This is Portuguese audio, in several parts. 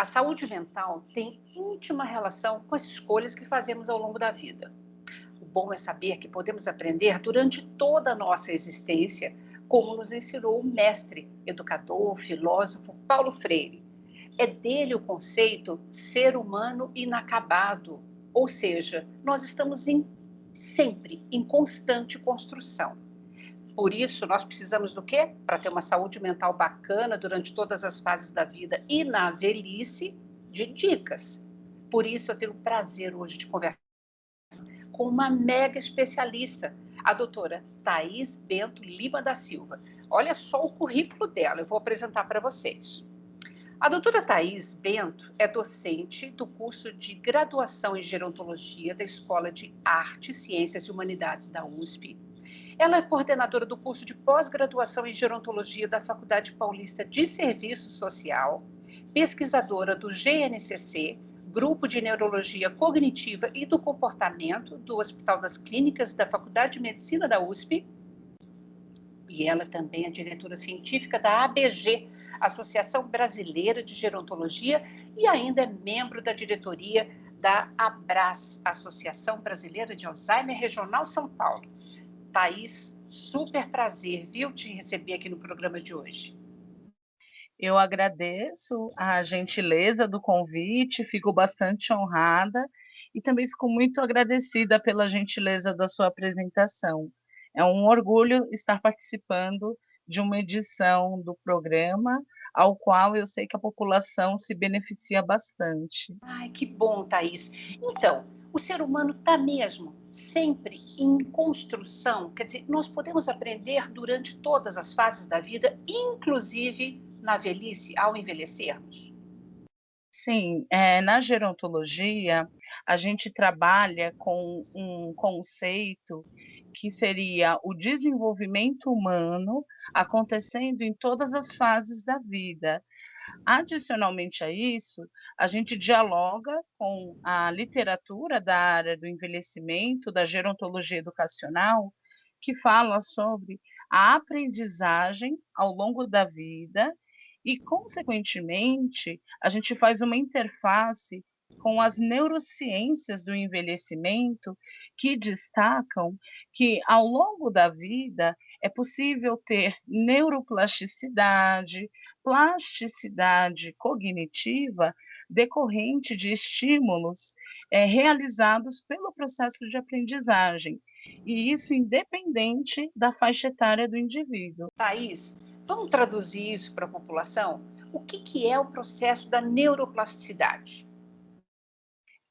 A saúde mental tem íntima relação com as escolhas que fazemos ao longo da vida. O bom é saber que podemos aprender durante toda a nossa existência, como nos ensinou o mestre, educador, filósofo Paulo Freire. É dele o conceito ser humano inacabado, ou seja, nós estamos sempre em constante construção. Por isso, nós precisamos do quê? Para ter uma saúde mental bacana durante todas as fases da vida e na velhice, de dicas. Por isso, eu tenho o prazer hoje de conversar com uma mega especialista, a doutora Thaís Bento Lima da Silva. Olha só o currículo dela, eu vou apresentar para vocês. A doutora Thaís Bento é docente do curso de graduação em gerontologia da Escola de Artes, Ciências e Humanidades da USP. Ela é coordenadora do curso de pós-graduação em gerontologia da Faculdade Paulista de Serviço Social, pesquisadora do GNCC, Grupo de Neurologia Cognitiva e do Comportamento do Hospital das Clínicas da Faculdade de Medicina da USP, e ela também é diretora científica da ABG, Associação Brasileira de Gerontologia, e ainda é membro da diretoria da ABRAS, Associação Brasileira de Alzheimer Regional São Paulo. Thaís, super prazer, viu, te receber aqui no programa de hoje. Eu agradeço a gentileza do convite, fico bastante honrada e também fico muito agradecida pela gentileza da sua apresentação. É um orgulho estar participando de uma edição do programa, ao qual eu sei que a população se beneficia bastante. Ai, que bom, Thaís. Então, o ser humano está mesmo sempre em construção, quer dizer, nós podemos aprender durante todas as fases da vida, inclusive na velhice, ao envelhecermos. Sim, na gerontologia, a gente trabalha com um conceito que seria o desenvolvimento humano acontecendo em todas as fases da vida. Adicionalmente a isso, a gente dialoga com a literatura da área do envelhecimento, da gerontologia educacional, que fala sobre a aprendizagem ao longo da vida e, consequentemente, a gente faz uma interface com as neurociências do envelhecimento, que destacam que, ao longo da vida, é possível ter neuroplasticidade, plasticidade cognitiva decorrente de estímulos realizados pelo processo de aprendizagem, e isso independente da faixa etária do indivíduo. Thaís, vamos traduzir isso para a população? O que é o processo da neuroplasticidade?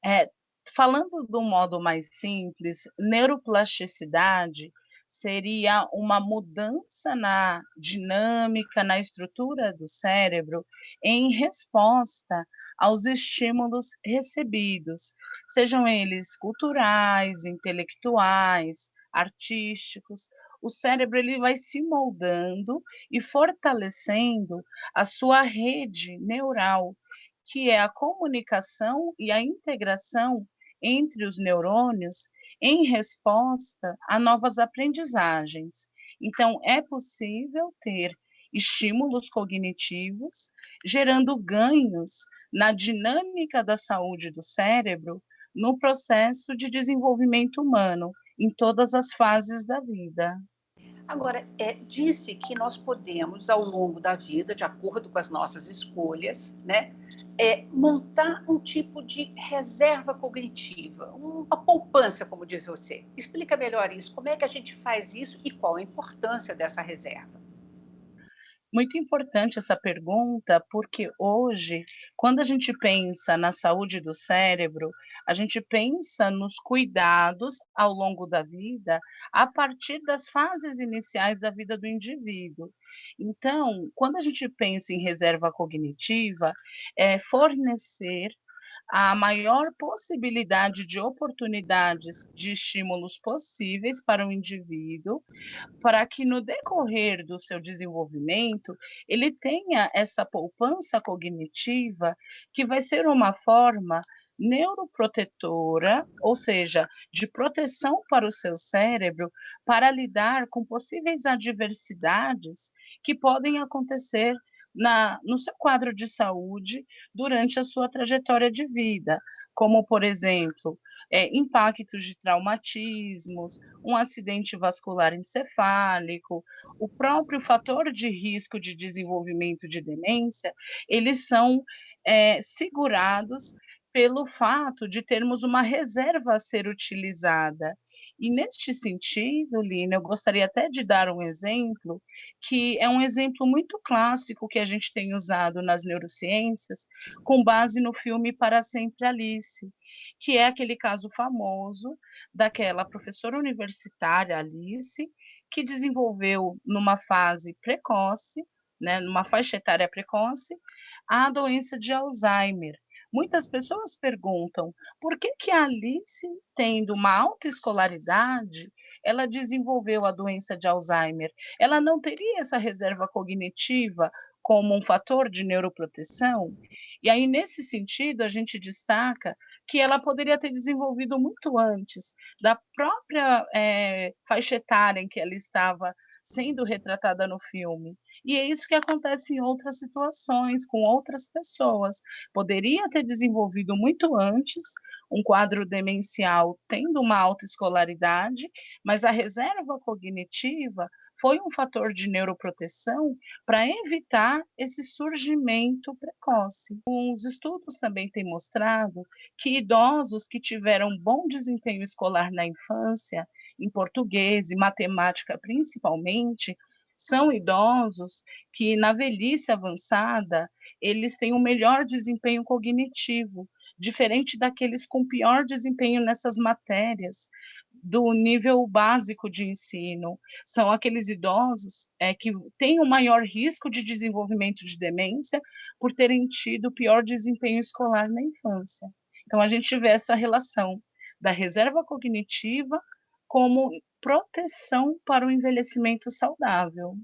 É, falando do modo mais simples, neuroplasticidade seria uma mudança na dinâmica, na estrutura do cérebro, em resposta aos estímulos recebidos, sejam eles culturais, intelectuais, artísticos. O cérebro ele vai se moldando e fortalecendo a sua rede neural, que é a comunicação e a integração entre os neurônios em resposta a novas aprendizagens. Então, é possível ter estímulos cognitivos, gerando ganhos na dinâmica da saúde do cérebro no processo de desenvolvimento humano, em todas as fases da vida. Agora, disse que nós podemos, ao longo da vida, de acordo com as nossas escolhas, né, montar um tipo de reserva cognitiva, uma poupança, como diz você. Explica melhor isso. Como é que a gente faz isso e qual a importância dessa reserva? Muito importante essa pergunta, porque hoje, quando a gente pensa na saúde do cérebro, a gente pensa nos cuidados ao longo da vida, a partir das fases iniciais da vida do indivíduo. Então, quando a gente pensa em reserva cognitiva, é fornecer a maior possibilidade de oportunidades de estímulos possíveis para o indivíduo, para que no decorrer do seu desenvolvimento, ele tenha essa poupança cognitiva, que vai ser uma forma neuroprotetora, ou seja, de proteção para o seu cérebro, para lidar com possíveis adversidades que podem acontecer no seu quadro de saúde durante a sua trajetória de vida, como, por exemplo, impactos de traumatismos, um acidente vascular encefálico, o próprio fator de risco de desenvolvimento de demência, eles são segurados pelo fato de termos uma reserva a ser utilizada. E neste sentido, Lina, eu gostaria até de dar um exemplo, que é um exemplo muito clássico que a gente tem usado nas neurociências, com base no filme Para Sempre Alice, que é aquele caso famoso daquela professora universitária Alice, que desenvolveu numa fase precoce, né, numa faixa etária precoce, a doença de Alzheimer. Muitas pessoas perguntam por que que a Alice, tendo uma alta escolaridade, ela desenvolveu a doença de Alzheimer? Ela não teria essa reserva cognitiva como um fator de neuroproteção? E aí, nesse sentido, a gente destaca que ela poderia ter desenvolvido muito antes da própria faixa etária em que ela estava sendo retratada no filme. E é isso que acontece em outras situações, com outras pessoas. Poderia ter desenvolvido muito antes um quadro demencial tendo uma alta escolaridade, mas a reserva cognitiva foi um fator de neuroproteção para evitar esse surgimento precoce. Os estudos também têm mostrado que idosos que tiveram bom desempenho escolar na infância, em português e matemática principalmente, são idosos que na velhice avançada eles têm um melhor desempenho cognitivo, diferente daqueles com pior desempenho nessas matérias do nível básico de ensino. São aqueles idosos que têm o maior risco de desenvolvimento de demência por terem tido pior desempenho escolar na infância. Então, a gente vê essa relação da reserva cognitiva como proteção para o envelhecimento saudável.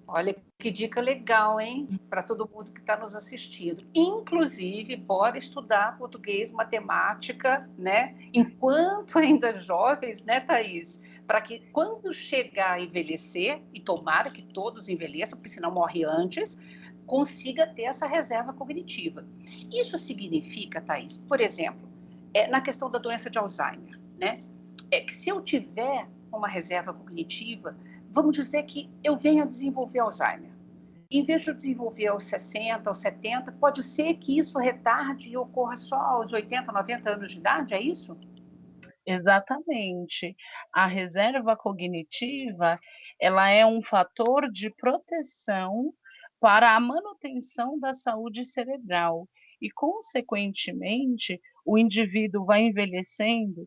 Olha que dica legal, hein? Para todo mundo que está nos assistindo. Inclusive, bora estudar português, matemática, né? Enquanto ainda jovens, né, Thaís? Para que quando chegar a envelhecer, e tomara que todos envelheçam, porque senão morre antes, consiga ter essa reserva cognitiva. Isso significa, Thaís, por exemplo, na questão da doença de Alzheimer, né? Que se eu tiver uma reserva cognitiva, vamos dizer que eu venha a desenvolver Alzheimer. Em vez de eu desenvolver aos 60, aos 70, pode ser que isso retarde e ocorra só aos 80, 90 anos de idade, é isso? Exatamente. A reserva cognitiva, ela é um fator de proteção para a manutenção da saúde cerebral e, consequentemente, o indivíduo vai envelhecendo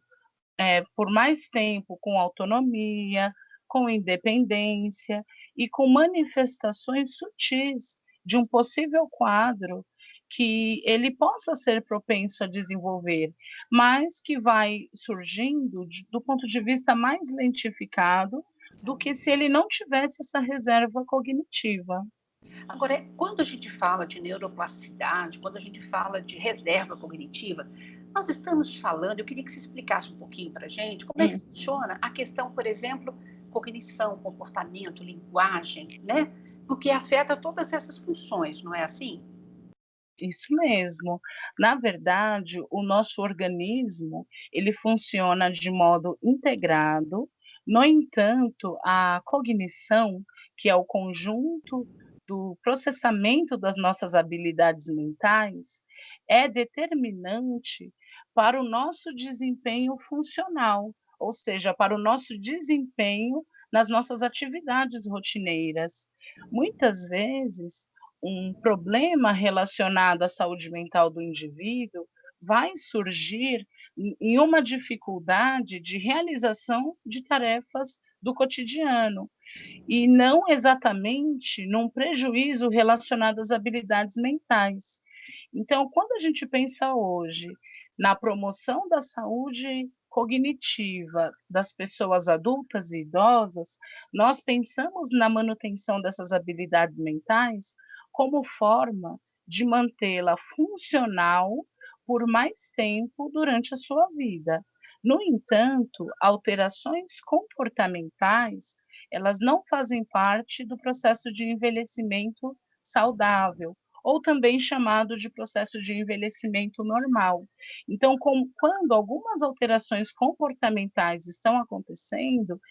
por mais tempo com autonomia, com independência e com manifestações sutis de um possível quadro que ele possa ser propenso a desenvolver, mas que vai surgindo do ponto de vista mais lentificado do que se ele não tivesse essa reserva cognitiva. Agora, quando a gente fala de neuroplasticidade, quando a gente fala de reserva cognitiva, nós estamos falando, eu queria que você explicasse um pouquinho para a gente como é que funciona a questão, por exemplo, cognição, comportamento, linguagem, né? Porque afeta todas essas funções, não é assim? Isso mesmo. Na verdade, o nosso organismo, ele funciona de modo integrado. No entanto, a cognição, que é o conjunto do processamento das nossas habilidades mentais, é determinante para o nosso desempenho funcional, ou seja, para o nosso desempenho nas nossas atividades rotineiras. Muitas vezes, um problema relacionado à saúde mental do indivíduo vai surgir em uma dificuldade de realização de tarefas do cotidiano, e não exatamente num prejuízo relacionado às habilidades mentais. Então, quando a gente pensa hoje na promoção da saúde cognitiva das pessoas adultas e idosas, nós pensamos na manutenção dessas habilidades mentais como forma de mantê-la funcional por mais tempo durante a sua vida. No entanto, alterações comportamentais, elas não fazem parte do processo de envelhecimento saudável, ou também chamado de processo de envelhecimento normal. Então, quando algumas alterações comportamentais estão acontecendo,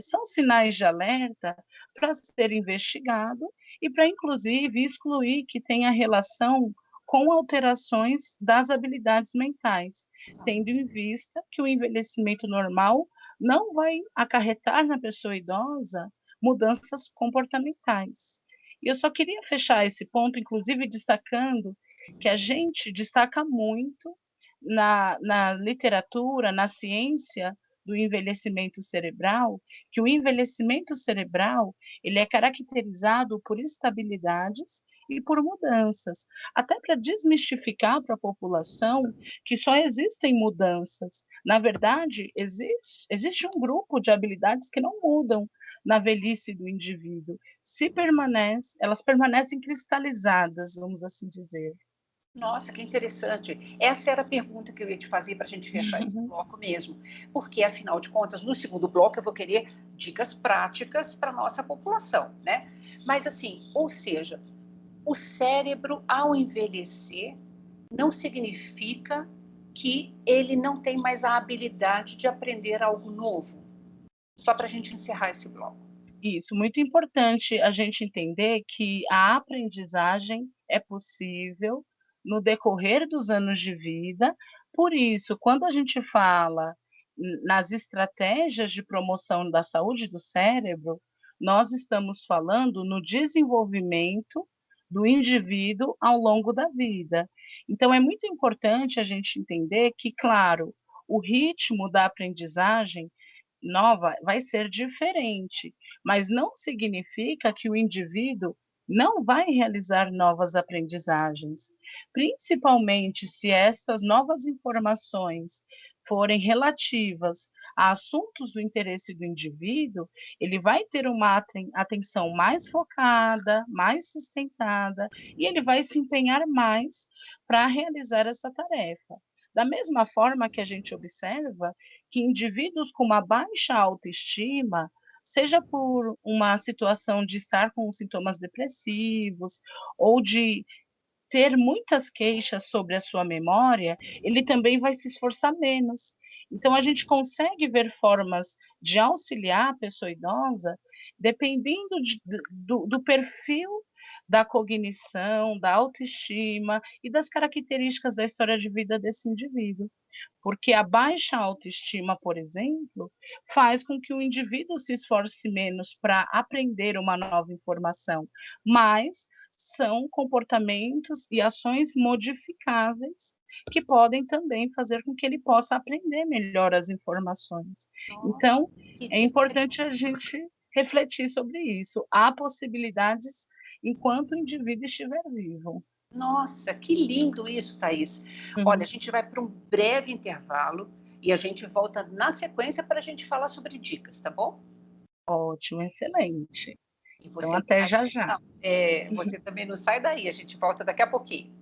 são sinais de alerta para ser investigado e para, inclusive, excluir que tenha relação com alterações das habilidades mentais, tendo em vista que o envelhecimento normal não vai acarretar na pessoa idosa mudanças comportamentais. E eu só queria fechar esse ponto, inclusive destacando que a gente destaca muito na literatura, na ciência do envelhecimento cerebral, que o envelhecimento cerebral ele é caracterizado por instabilidades e por mudanças, até para desmistificar para a população que só existem mudanças. Na verdade, existe um grupo de habilidades que não mudam na velhice do indivíduo. Elas permanecem cristalizadas, vamos assim dizer. Nossa, que interessante. Essa era a pergunta que eu ia te fazer para a gente fechar esse bloco mesmo. Porque, afinal de contas, no segundo bloco eu vou querer dicas práticas para a nossa população, né? Mas assim, ou seja, o cérebro, ao envelhecer, não significa que ele não tem mais a habilidade de aprender algo novo. Só para a gente encerrar esse bloco. Isso, muito importante a gente entender que a aprendizagem é possível no decorrer dos anos de vida. Por isso, quando a gente fala nas estratégias de promoção da saúde do cérebro, nós estamos falando no desenvolvimento do indivíduo ao longo da vida. Então, é muito importante a gente entender que, claro, o ritmo da aprendizagem nova vai ser diferente, mas não significa que o indivíduo não vai realizar novas aprendizagens, principalmente se estas novas informações forem relativas a assuntos do interesse do indivíduo, ele vai ter uma atenção mais focada, mais sustentada, e ele vai se empenhar mais para realizar essa tarefa. Da mesma forma que a gente observa que indivíduos com uma baixa autoestima, seja por uma situação de estar com sintomas depressivos ou de ter muitas queixas sobre a sua memória, ele também vai se esforçar menos. Então, a gente consegue ver formas de auxiliar a pessoa idosa dependendo do perfil da cognição, da autoestima e das características da história de vida desse indivíduo. Porque a baixa autoestima, por exemplo, faz com que o indivíduo se esforce menos para aprender uma nova informação, mas são comportamentos e ações modificáveis que podem também fazer com que ele possa aprender melhor as informações. Nossa, Então, é importante a gente refletir sobre isso. Há possibilidades enquanto o indivíduo estiver vivo. Nossa, que lindo isso, Thaís. Olha, a Uhum. gente vai para um breve intervalo e a gente volta na sequência para a gente falar sobre dicas, tá bom? Ótimo, excelente. E Então, você não até sai já daí, já. não. Você também não sai daí, a gente volta daqui a pouquinho.